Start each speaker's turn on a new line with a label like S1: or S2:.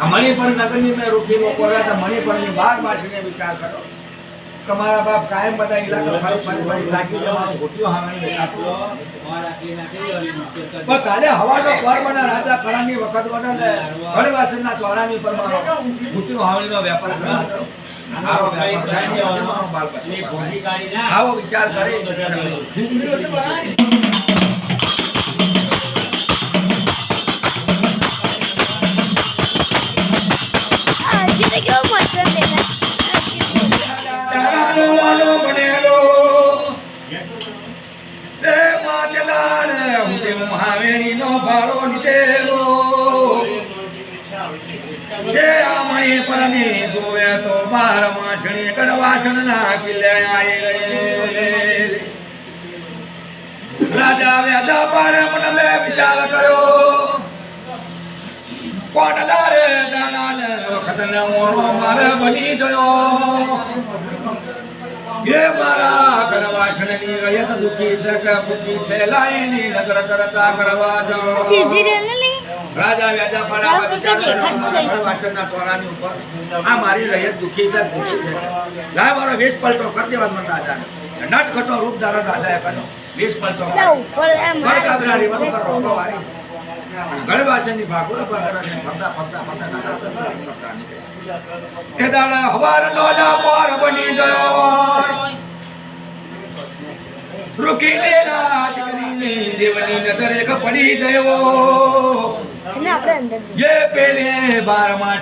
S1: મણિપર નગરની મેં રૂપીનો કોરા તો મણિપરની 12 માસીને વિચાર કરો તમારા બાપ કાયમ બધા ઇલાકા ફરી લાગી જવાનું ઘોટ્યો હાવણી દેખાતો પણ કાલે હવાનો પર્વના રાજા કળાની વખત વડે ઘણવાસના ચોરાની પરમારો ઘોટ્યો હાવણીનો વેપાર કરાતો આવો વેપાર થાય બાલ આવો વિચાર કરે રાજા વ્યાજા પાડે મને મેં વિચાર કર્યો કોટલા રે દાણા ને વખત ને ઓણો મારે બની ગયો ये मारा करवाशण ની રયત દુખી છે કે ભૂખી છે લાઈની નગર ચર્ચા કરવા જો સીધી રેને લે રાજા વ્યાજા પડા વિચાર કરવાશણના ચોરાની ઉપર આ મારી રયત દુખી છે ભૂખી છે લા મારો વેશ પલટો કર દેવાનો મન રાજા નટખટો રૂપ ધારણ રાજાએ કર્યો વેશ પલટો ઉપર એમ કાબરારી વન કરો વારી ગળવાશણની ભાગોર પર કરે ફરતા ફરતા ફરતા તે દાડા હવાર નો ના પાર બની ગયો રૂકી દેલા દીકરીની દેવની નજર એક પડી ગયો એ પેલે 12 માસ